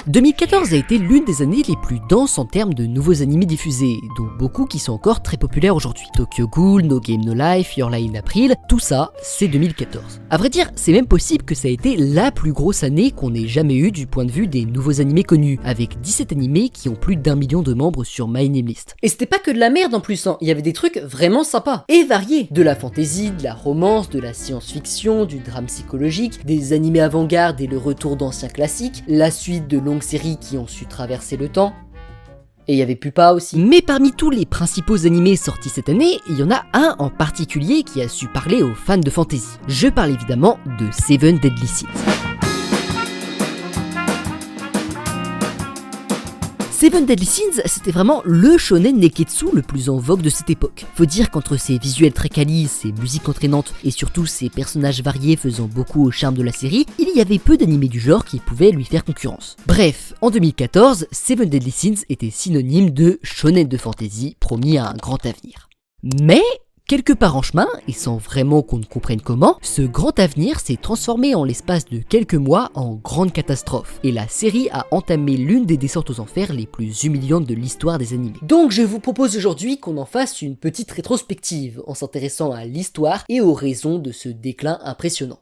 2014 a été l'une des années les plus denses en termes de nouveaux animés diffusés, dont beaucoup qui sont encore très populaires aujourd'hui. Tokyo Ghoul, No Game No Life, Your Lie in April, tout ça, c'est 2014. À vrai dire, c'est même possible que ça a été la plus grosse année qu'on ait jamais eue du point de vue des nouveaux animés connus, avec 17 animés qui ont plus d'1 million de membres sur My Name List. Et c'était pas que de la merde en plus, hein. Il y avait des trucs vraiment sympas et variés. De la fantasy, de la romance, de la science-fiction, du drame psychologique, des animés avant-garde et le retour d'anciens classiques, la suite de longues séries qui ont su traverser le temps. Et il y avait Pupa aussi. Mais parmi tous les principaux animés sortis cette année, il y en a un en particulier qui a su parler aux fans de fantasy. Je parle évidemment de Seven Deadly Sins. Seven Deadly Sins, c'était vraiment le shonen neketsu le plus en vogue de cette époque. Faut dire qu'entre ses visuels très qualis, ses musiques entraînantes et surtout ses personnages variés faisant beaucoup au charme de la série, il y avait peu d'animés du genre qui pouvaient lui faire concurrence. Bref, en 2014, Seven Deadly Sins était synonyme de shonen de fantasy promis à un grand avenir. Mais quelque part en chemin, et sans vraiment qu'on ne comprenne comment, ce grand avenir s'est transformé en l'espace de quelques mois en grande catastrophe, et la série a entamé l'une des descentes aux enfers les plus humiliantes de l'histoire des animés. Donc je vous propose aujourd'hui qu'on en fasse une petite rétrospective, en s'intéressant à l'histoire et aux raisons de ce déclin impressionnant.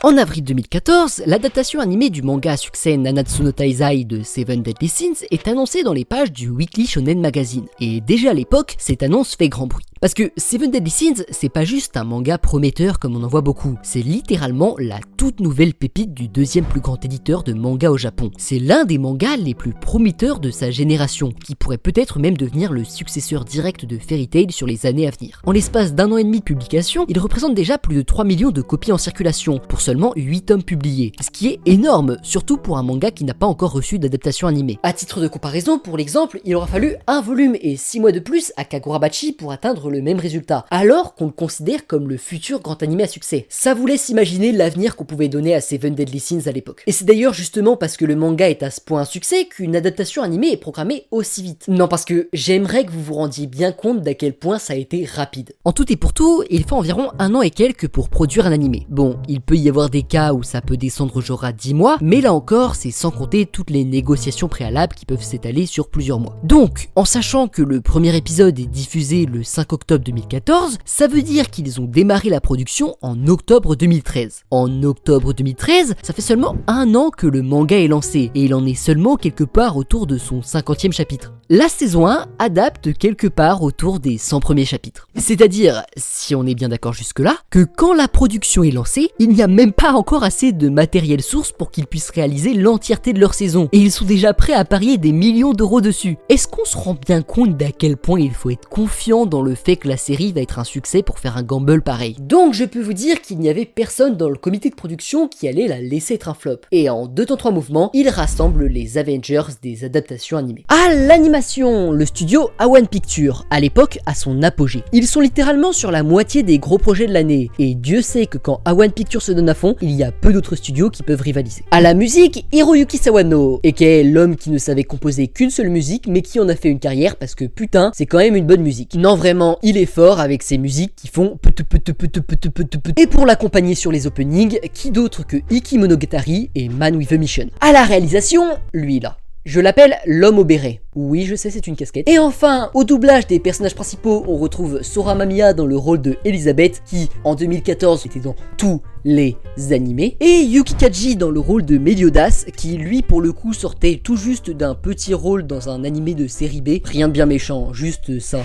En avril 2014, l'adaptation animée du manga à succès Nanatsu no Taizai de Seven Deadly Sins est annoncée dans les pages du Weekly Shonen Magazine. Et déjà à l'époque, cette annonce fait grand bruit. Parce que Seven Deadly Sins, c'est pas juste un manga prometteur comme on en voit beaucoup, c'est littéralement la toute nouvelle pépite du deuxième plus grand éditeur de manga au Japon. C'est l'un des mangas les plus prometteurs de sa génération, qui pourrait peut-être même devenir le successeur direct de Fairy Tail sur les années à venir. En l'espace d'1 an et demi de publication, il représente déjà plus de 3 millions de copies en circulation, pour seulement 8 tomes publiés, ce qui est énorme, surtout pour un manga qui n'a pas encore reçu d'adaptation animée. À titre de comparaison, pour l'exemple, il aura fallu un volume et 6 mois de plus à Kagurabachi pour atteindre le même résultat, alors qu'on le considère comme le futur grand animé à succès. Ça vous laisse imaginer l'avenir qu'on pouvait donner à Seven Deadly Sins à l'époque. Et c'est d'ailleurs justement parce que le manga est à ce point un succès qu'une adaptation animée est programmée aussi vite. Non, parce que j'aimerais que vous vous rendiez bien compte d'à quel point ça a été rapide. En tout et pour tout, il faut environ 1 an et quelques pour produire un animé. Bon, il peut y avoir des cas où ça peut descendre genre à 10 mois, mais là encore, c'est sans compter toutes les négociations préalables qui peuvent s'étaler sur plusieurs mois. Donc, en sachant que le premier épisode est diffusé le 5 octobre 2014, ça veut dire qu'ils ont démarré la production en octobre 2013. En octobre 2013, ça fait seulement 1 an que le manga est lancé, et il en est seulement quelque part autour de son 50e chapitre. La saison 1 adapte quelque part autour des 100 premiers chapitres. C'est-à-dire, si on est bien d'accord jusque-là, que quand la production est lancée, il n'y a même pas encore assez de matériel source pour qu'ils puissent réaliser l'entièreté de leur saison, et ils sont déjà prêts à parier des millions d'euros dessus. Est-ce qu'on se rend bien compte d'à quel point il faut être confiant dans le fait que la série va être un succès pour faire un gamble pareil? Donc je peux vous dire qu'il n'y avait personne dans le comité de production qui allait la laisser être un flop. Et en 2 temps 3 mouvements, il rassemble les Avengers des adaptations animées. À l'animation, le studio A1 Pictures, à l'époque à son apogée. Ils sont littéralement sur la moitié des gros projets de l'année, et Dieu sait que quand A1 Pictures se donne à fond, il y a peu d'autres studios qui peuvent rivaliser. À la musique, Hiroyuki Sawano, aka l'homme qui ne savait composer qu'une seule musique, mais qui en a fait une carrière parce que putain, c'est quand même une bonne musique. Non vraiment, il est fort avec ses musiques qui font et pour l'accompagner sur les openings, qui d'autre que Iki Monogatari et Man with a Mission. À la réalisation, lui là. Je l'appelle l'homme au béret. Oui, je sais, c'est une casquette. Et enfin, au doublage des personnages principaux, on retrouve Sora Mamiya dans le rôle de Elisabeth, qui, en 2014, était dans tous les animés, et Yuki Kaji dans le rôle de Meliodas, qui, lui, pour le coup, sortait tout juste d'un petit rôle dans un animé de série B. Rien de bien méchant, juste ça.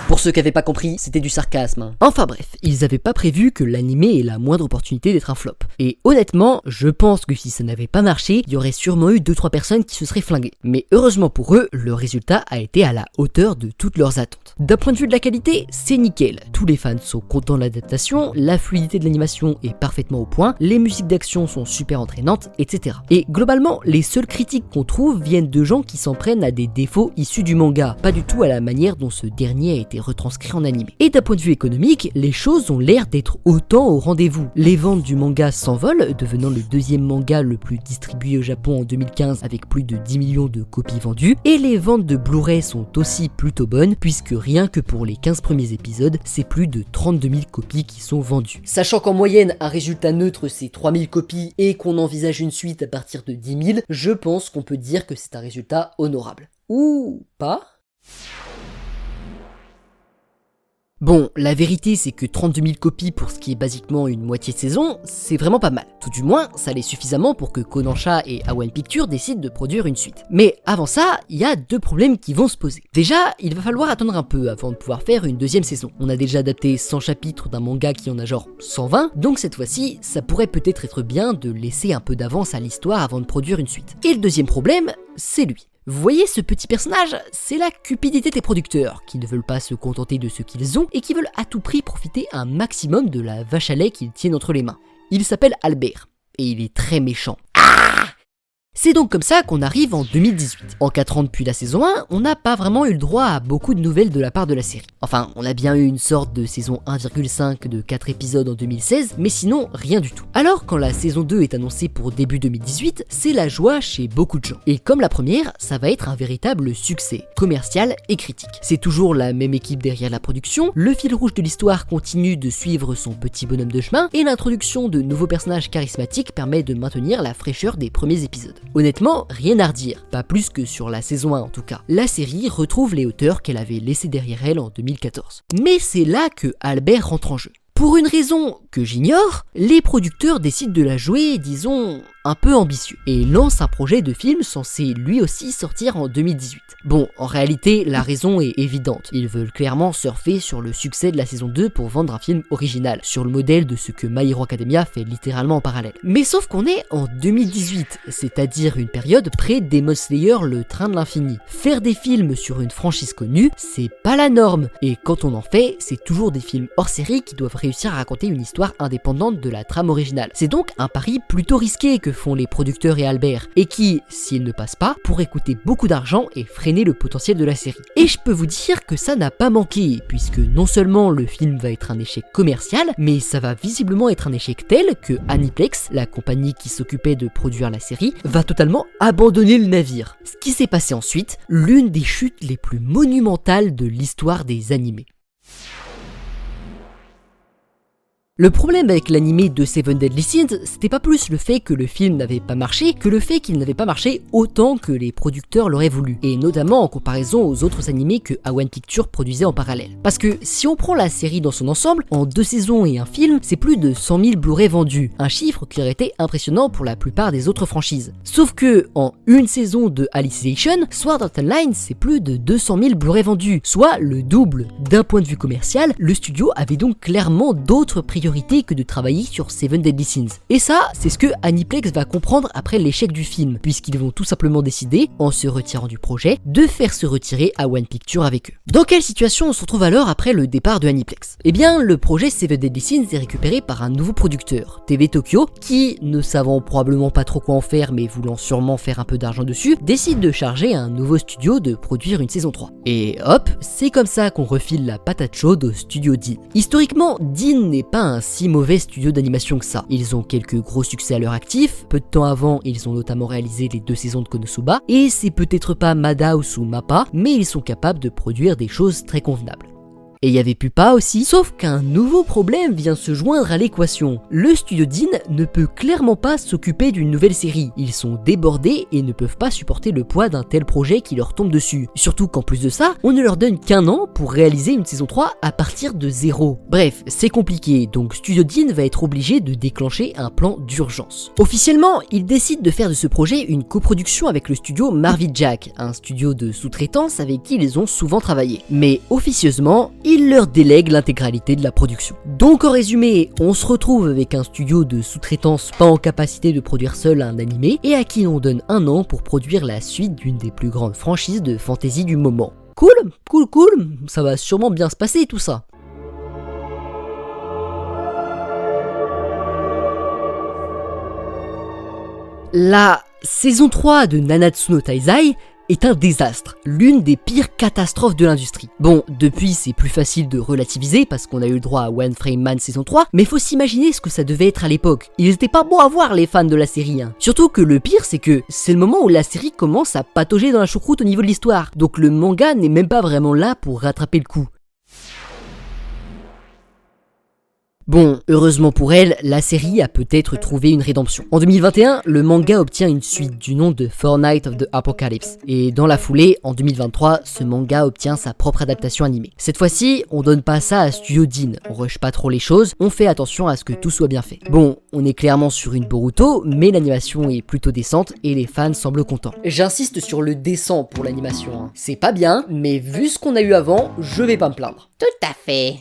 Pour ceux qui n'avaient pas compris, c'était du sarcasme. Enfin bref, ils avaient pas prévu que l'animé ait la moindre opportunité d'être un flop. Et honnêtement, je pense que si ça n'avait pas marché, il y aurait sûrement eu 2-3 personnes qui se seraient flinguées. Mais heureusement pour eux, le résultat a été à la hauteur de toutes leurs attentes. D'un point de vue de la qualité, c'est nickel. Tous les fans sont contents de l'adaptation, la fluidité de l'animation est parfaitement au point, les musiques d'action sont super entraînantes, etc. Et globalement, les seules critiques qu'on trouve viennent de gens qui s'en prennent à des défauts issus du manga, pas du tout à la manière dont ce dernier a été été retranscrits en animé. Et d'un point de vue économique, les choses ont l'air d'être autant au rendez-vous. Les ventes du manga s'envolent, devenant le deuxième manga le plus distribué au Japon en 2015 avec plus de 10 millions de copies vendues, et les ventes de Blu-ray sont aussi plutôt bonnes puisque rien que pour les 15 premiers épisodes, c'est plus de 32 000 copies qui sont vendues. Sachant qu'en moyenne, un résultat neutre c'est 3 000 copies et qu'on envisage une suite à partir de 10 000, je pense qu'on peut dire que c'est un résultat honorable. Ou pas ? Bon, la vérité c'est que 32 000 copies pour ce qui est basiquement une moitié de saison, c'est vraiment pas mal. Tout du moins, ça l'est suffisamment pour que Kodansha et A1 Pictures décident de produire une suite. Mais avant ça, il y a deux problèmes qui vont se poser. Déjà, il va falloir attendre un peu avant de pouvoir faire une deuxième saison. On a déjà adapté 100 chapitres d'un manga qui en a genre 120, donc cette fois-ci, ça pourrait peut-être être bien de laisser un peu d'avance à l'histoire avant de produire une suite. Et le deuxième problème, c'est lui. Vous voyez ce petit personnage, c'est la cupidité des producteurs, qui ne veulent pas se contenter de ce qu'ils ont et qui veulent à tout prix profiter un maximum de la vache à lait qu'ils tiennent entre les mains. Il s'appelle Albert, et il est très méchant. C'est donc comme ça qu'on arrive en 2018. En 4 ans depuis la saison 1, on n'a pas vraiment eu le droit à beaucoup de nouvelles de la part de la série. Enfin, on a bien eu une sorte de saison 1,5 de 4 épisodes en 2016, mais sinon rien du tout. Alors quand la saison 2 est annoncée pour début 2018, c'est la joie chez beaucoup de gens. Et comme la première, ça va être un véritable succès, commercial et critique. C'est toujours la même équipe derrière la production, le fil rouge de l'histoire continue de suivre son petit bonhomme de chemin, et l'introduction de nouveaux personnages charismatiques permet de maintenir la fraîcheur des premiers épisodes. Honnêtement, rien à redire, pas plus que sur la saison 1 en tout cas. La série retrouve les hauteurs qu'elle avait laissées derrière elle en 2014. Mais c'est là que Albert rentre en jeu. Pour une raison que j'ignore, les producteurs décident de la jouer, disons, un peu ambitieux, et lancent un projet de film censé lui aussi sortir en 2018. Bon, en réalité, la raison est évidente. Ils veulent clairement surfer sur le succès de la saison 2 pour vendre un film original, sur le modèle de ce que My Hero Academia fait littéralement en parallèle. Mais sauf qu'on est en 2018, c'est-à-dire une période pré-Demon Slayer, le train de l'infini. Faire des films sur une franchise connue, c'est pas la norme, et quand on en fait, c'est toujours des films hors série qui doivent réussir à raconter une histoire indépendante de la trame originale. C'est donc un pari plutôt risqué que font les producteurs et Albert, et qui, s'il ne passe pas, pourrait coûter beaucoup d'argent et freiner le potentiel de la série. Et je peux vous dire que ça n'a pas manqué, puisque non seulement le film va être un échec commercial, mais ça va visiblement être un échec tel que Aniplex, la compagnie qui s'occupait de produire la série, va totalement abandonner le navire. Ce qui s'est passé ensuite, l'une des chutes les plus monumentales de l'histoire des animés. Le problème avec l'animé de Seven Deadly Sins, c'était pas plus le fait que le film n'avait pas marché, que le fait qu'il n'avait pas marché autant que les producteurs l'auraient voulu, et notamment en comparaison aux autres animés que A1 Pictures produisait en parallèle. Parce que si on prend la série dans son ensemble, en 2 saisons et un film, c'est plus de 100 000 Blu-ray vendus, un chiffre qui aurait été impressionnant pour la plupart des autres franchises. Sauf que, en une saison de Alicization, Sword Art Online, c'est plus de 200 000 Blu-ray vendus, soit le double. D'un point de vue commercial, le studio avait donc clairement d'autres priorités que de travailler sur Seven Deadly Sins. Et ça, c'est ce que Aniplex va comprendre après l'échec du film, puisqu'ils vont tout simplement décider, en se retirant du projet, de faire se retirer A1 Pictures avec eux. Dans quelle situation on se retrouve alors après le départ de Aniplex ? Eh bien, le projet Seven Deadly Sins est récupéré par un nouveau producteur, TV Tokyo, qui, ne savant probablement pas trop quoi en faire, mais voulant sûrement faire un peu d'argent dessus, décide de charger un nouveau studio de produire une saison 3. Et hop, c'est comme ça qu'on refile la patate chaude au studio Dean. Historiquement, Dean n'est pas un si mauvais studio d'animation que ça. Ils ont quelques gros succès à leur actif, peu de temps avant, ils ont notamment réalisé les 2 saisons de Konosuba, et c'est peut-être pas Madhouse ou Mappa, mais ils sont capables de produire des choses très convenables. Et il y avait Pupa aussi, sauf qu'un nouveau problème vient se joindre à l'équation. Le studio Dean ne peut clairement pas s'occuper d'une nouvelle série. Ils sont débordés et ne peuvent pas supporter le poids d'un tel projet qui leur tombe dessus. Surtout qu'en plus de ça, on ne leur donne qu'1 an pour réaliser une saison 3 à partir de 0. Bref, c'est compliqué, donc Studio Dean va être obligé de déclencher un plan d'urgence. Officiellement, ils décident de faire de ce projet une coproduction avec le studio Marvin Jack, un studio de sous-traitance avec qui ils ont souvent travaillé. Mais officieusement, il leur délègue l'intégralité de la production. Donc en résumé, on se retrouve avec un studio de sous-traitance pas en capacité de produire seul un animé et à qui on donne 1 an pour produire la suite d'une des plus grandes franchises de fantasy du moment. Cool, ça va sûrement bien se passer tout ça. La saison 3 de Nanatsu no Taizai est un désastre, l'une des pires catastrophes de l'industrie. Bon, depuis c'est plus facile de relativiser parce qu'on a eu le droit à One Frame Man saison 3, mais faut s'imaginer ce que ça devait être à l'époque. Ils étaient pas bons à voir les fans de la série, hein. Surtout que le pire c'est que c'est le moment où la série commence à patauger dans la choucroute au niveau de l'histoire, donc le manga n'est même pas vraiment là pour rattraper le coup. Bon, heureusement pour elle, la série a peut-être trouvé une rédemption. En 2021, le manga obtient une suite du nom de Fortnite of the Apocalypse. Et dans la foulée, en 2023, ce manga obtient sa propre adaptation animée. Cette fois-ci, on donne pas ça à Studio Dean, on rush pas trop les choses, on fait attention à ce que tout soit bien fait. Bon, on est clairement sur une Boruto, mais l'animation est plutôt décente et les fans semblent contents. J'insiste sur le décent pour l'animation, hein. C'est pas bien, mais vu ce qu'on a eu avant, je vais pas me plaindre. Tout à fait.